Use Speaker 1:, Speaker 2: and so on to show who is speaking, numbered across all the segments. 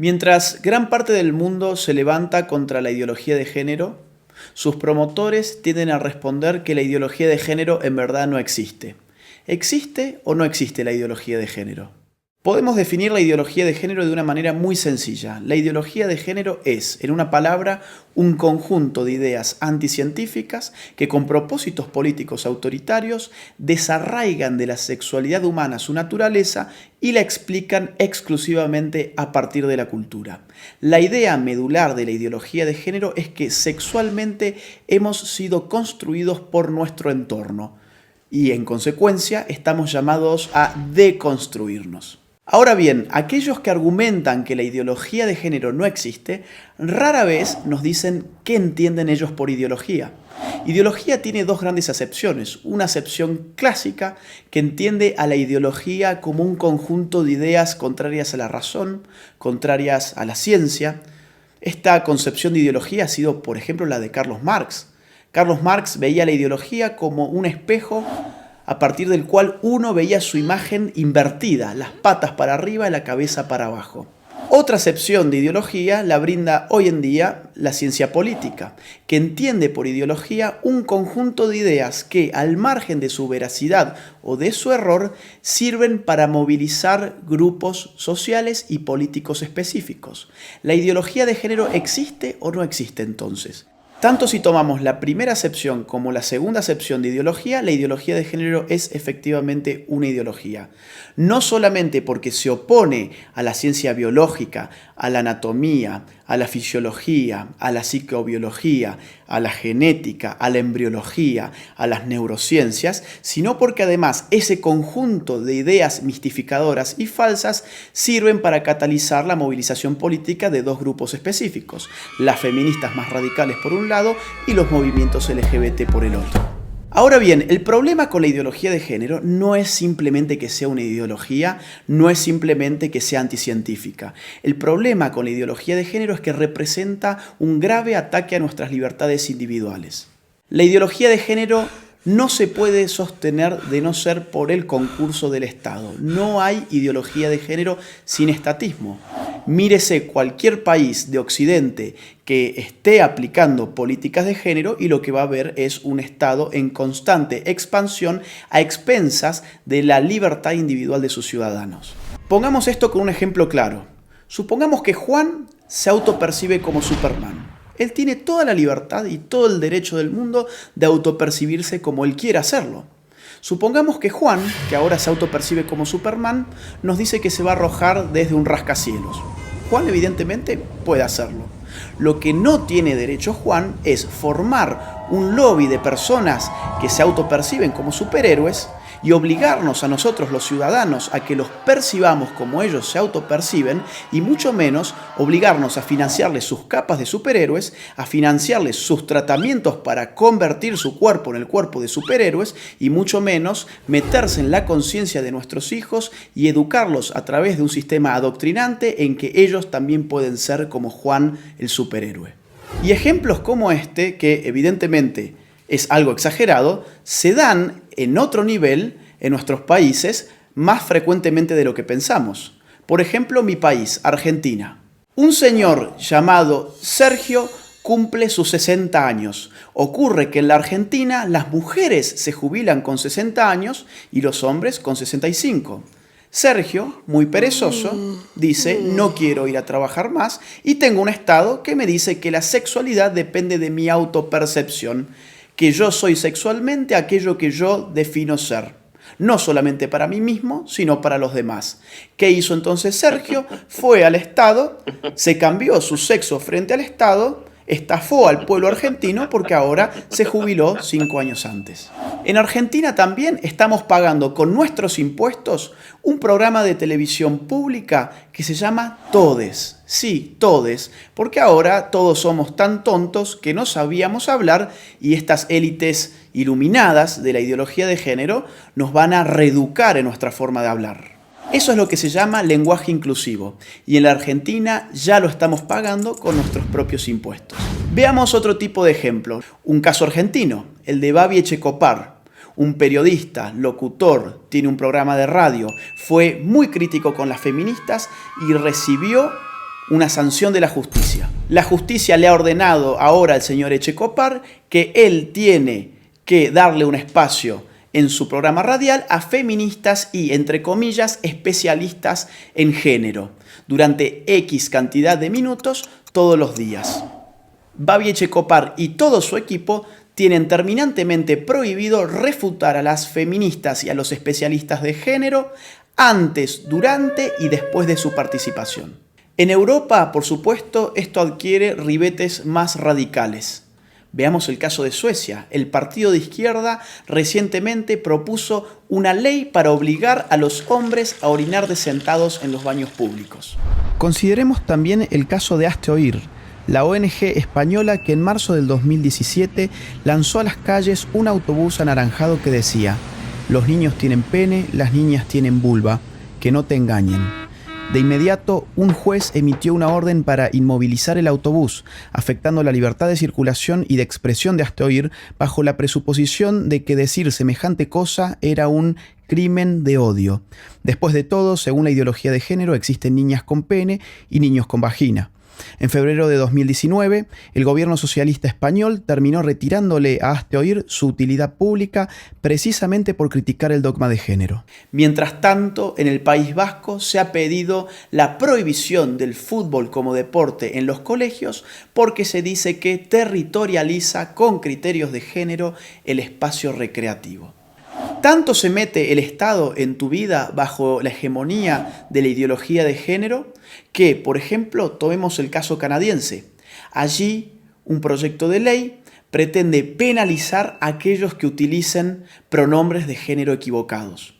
Speaker 1: Mientras gran parte del mundo se levanta contra la ideología de género, sus promotores tienden a responder que la ideología de género en verdad no existe. ¿Existe o no existe la ideología de género? Podemos definir la ideología de género de una manera muy sencilla. La ideología de género es, en una palabra, un conjunto de ideas anticientíficas que con propósitos políticos autoritarios desarraigan de la sexualidad humana su naturaleza y la explican exclusivamente a partir de la cultura. La idea medular de la ideología de género es que sexualmente hemos sido construidos por nuestro entorno y en consecuencia estamos llamados a deconstruirnos. Ahora bien, aquellos que argumentan que la ideología de género no existe, rara vez nos dicen qué entienden ellos por ideología. Ideología tiene dos grandes acepciones. Una acepción clásica que entiende a la ideología como un conjunto de ideas contrarias a la razón, contrarias a la ciencia. Esta concepción de ideología ha sido, por ejemplo, la de Carlos Marx. Carlos Marx veía la ideología como un espejo a partir del cual uno veía su imagen invertida, las patas para arriba y la cabeza para abajo. Otra acepción de ideología la brinda hoy en día la ciencia política, que entiende por ideología un conjunto de ideas que, al margen de su veracidad o de su error, sirven para movilizar grupos sociales y políticos específicos. ¿La ideología de género existe o no existe entonces? Tanto si tomamos la primera acepción como la segunda acepción de ideología, la ideología de género es efectivamente una ideología. No solamente porque se opone a la ciencia biológica, a la anatomía, a la fisiología, a la psicobiología, a la genética, a la embriología, a las neurociencias, sino porque además ese conjunto de ideas mistificadoras y falsas sirven para catalizar la movilización política de dos grupos específicos, las feministas más radicales por un lado y los movimientos LGBT por el otro. Ahora bien, el problema con la ideología de género no es simplemente que sea una ideología, no es simplemente que sea anticientífica. El problema con la ideología de género es que representa un grave ataque a nuestras libertades individuales. La ideología de género no se puede sostener de no ser por el concurso del Estado. No hay ideología de género sin estatismo. Mírese cualquier país de Occidente que esté aplicando políticas de género y lo que va a ver es un Estado en constante expansión a expensas de la libertad individual de sus ciudadanos. Pongamos esto con un ejemplo claro. Supongamos que Juan se autopercibe como Superman. Él tiene toda la libertad y todo el derecho del mundo de autopercibirse como él quiera hacerlo. Supongamos que Juan, que ahora se autopercibe como Superman, nos dice que se va a arrojar desde un rascacielos. Juan evidentemente puede hacerlo. Lo que no tiene derecho Juan es formar un lobby de personas que se autoperciben como superhéroes y obligarnos a nosotros los ciudadanos a que los percibamos como ellos se autoperciben y mucho menos obligarnos a financiarles sus capas de superhéroes, a financiarles sus tratamientos para convertir su cuerpo en el cuerpo de superhéroes y mucho menos meterse en la conciencia de nuestros hijos y educarlos a través de un sistema adoctrinante en que ellos también pueden ser como Juan el superhéroe. Y ejemplos como este, que evidentemente es algo exagerado, se dan en otro nivel en nuestros países más frecuentemente de lo que pensamos. Por ejemplo, mi país, Argentina. Un señor llamado Sergio cumple sus 60 años. Ocurre que en la Argentina las mujeres se jubilan con 60 años y los hombres con 65. Sergio, muy perezoso, dice: no quiero ir a trabajar más y tengo un estado que me dice que la sexualidad depende de mi autopercepción, que yo soy sexualmente aquello que yo defino ser, no solamente para mí mismo, sino para los demás. ¿Qué hizo entonces Sergio? Fue al Estado, se cambió su sexo frente al Estado, estafó al pueblo argentino porque ahora se jubiló 5 años antes. En Argentina también estamos pagando con nuestros impuestos un programa de televisión pública que se llama Todes. Sí, Todes, porque ahora todos somos tan tontos que no sabíamos hablar y estas élites iluminadas de la ideología de género nos van a reeducar en nuestra forma de hablar. Eso es lo que se llama lenguaje inclusivo y en la Argentina ya lo estamos pagando con nuestros propios impuestos. Veamos otro tipo de ejemplo, un caso argentino, el de Babi Echecopar. Un periodista, locutor, tiene un programa de radio, fue muy crítico con las feministas y recibió una sanción de la justicia. La justicia le ha ordenado ahora al señor Echecopar que él tiene que darle un espacio en su programa radial a feministas y, entre comillas, especialistas en género, durante X cantidad de minutos todos los días. Babi Echecopar y todo su equipo tienen terminantemente prohibido refutar a las feministas y a los especialistas de género antes, durante y después de su participación. En Europa, por supuesto, esto adquiere ribetes más radicales. Veamos el caso de Suecia. El partido de izquierda recientemente propuso una ley para obligar a los hombres a orinar de sentados en los baños públicos. Consideremos también el caso de Hazte Oír, la ONG española que en marzo del 2017 lanzó a las calles un autobús anaranjado que decía: los niños tienen pene, las niñas tienen vulva, que no te engañen. De inmediato, un juez emitió una orden para inmovilizar el autobús, afectando la libertad de circulación y de expresión de Hazte Oír, bajo la presuposición de que decir semejante cosa era un crimen de odio. Después de todo, según la ideología de género, existen niñas con pene y niños con vagina. En febrero de 2019, el gobierno socialista español terminó retirándole a Hazte Oír su utilidad pública precisamente por criticar el dogma de género. Mientras tanto, en el País Vasco se ha pedido la prohibición del fútbol como deporte en los colegios porque se dice que territorializa con criterios de género el espacio recreativo. ¿Tanto se mete el Estado en tu vida bajo la hegemonía de la ideología de género que, por ejemplo, tomemos el caso canadiense? Allí, un proyecto de ley pretende penalizar a aquellos que utilicen pronombres de género equivocados.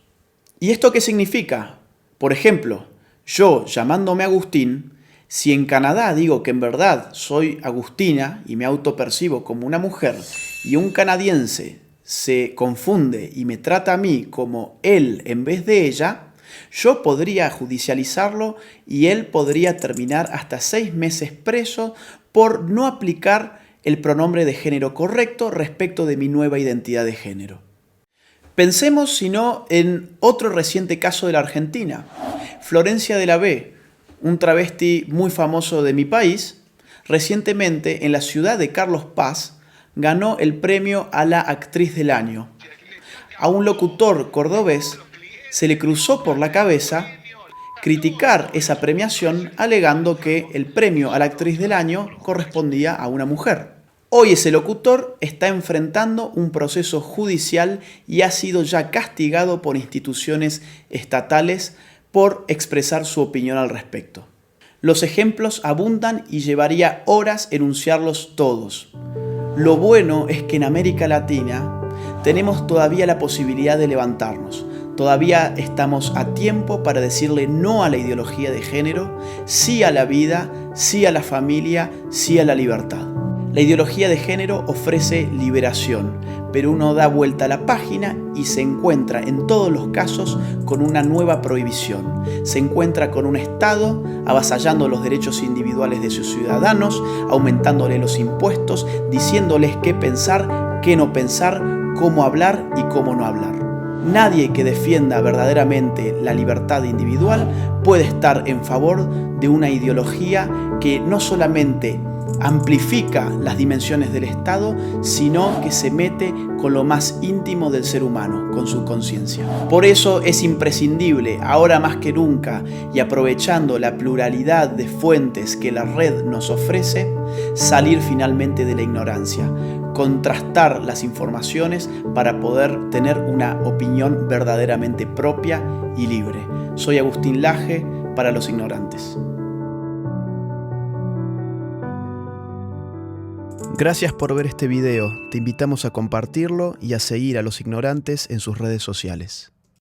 Speaker 1: ¿Y esto qué significa? Por ejemplo, yo, llamándome Agustín, si en Canadá digo que en verdad soy Agustina y me autopercibo como una mujer, y un canadiense se confunde y me trata a mí como él en vez de ella, yo podría judicializarlo y él podría terminar hasta 6 meses preso por no aplicar el pronombre de género correcto respecto de mi nueva identidad de género. Pensemos, si no, en otro reciente caso de la Argentina. Florencia de la B, un travesti muy famoso de mi país, recientemente en la ciudad de Carlos Paz, ganó el premio a la actriz del año. A un locutor cordobés se le cruzó por la cabeza criticar esa premiación alegando que el premio a la actriz del año correspondía a una mujer. Hoy ese locutor está enfrentando un proceso judicial y ha sido ya castigado por instituciones estatales por expresar su opinión al respecto. Los ejemplos abundan y llevaría horas enunciarlos todos. Lo bueno es que en América Latina tenemos todavía la posibilidad de levantarnos. Todavía estamos a tiempo para decirle no a la ideología de género, sí a la vida, sí a la familia, sí a la libertad. La ideología de género ofrece liberación, pero uno da vuelta a la página y se encuentra en todos los casos con una nueva prohibición. Se encuentra con un Estado avasallando los derechos individuales de sus ciudadanos, aumentándole los impuestos, diciéndoles qué pensar, qué no pensar, cómo hablar y cómo no hablar. Nadie que defienda verdaderamente la libertad individual puede estar en favor de una ideología que no solamente amplifica las dimensiones del Estado, sino que se mete con lo más íntimo del ser humano, con su conciencia. Por eso es imprescindible, ahora más que nunca, y aprovechando la pluralidad de fuentes que la red nos ofrece, salir finalmente de la ignorancia, contrastar las informaciones para poder tener una opinión verdaderamente propia y libre. Soy Agustín Laje para los ignorantes. Gracias por ver este video, te invitamos a compartirlo y a seguir a los ignorantes en sus redes sociales.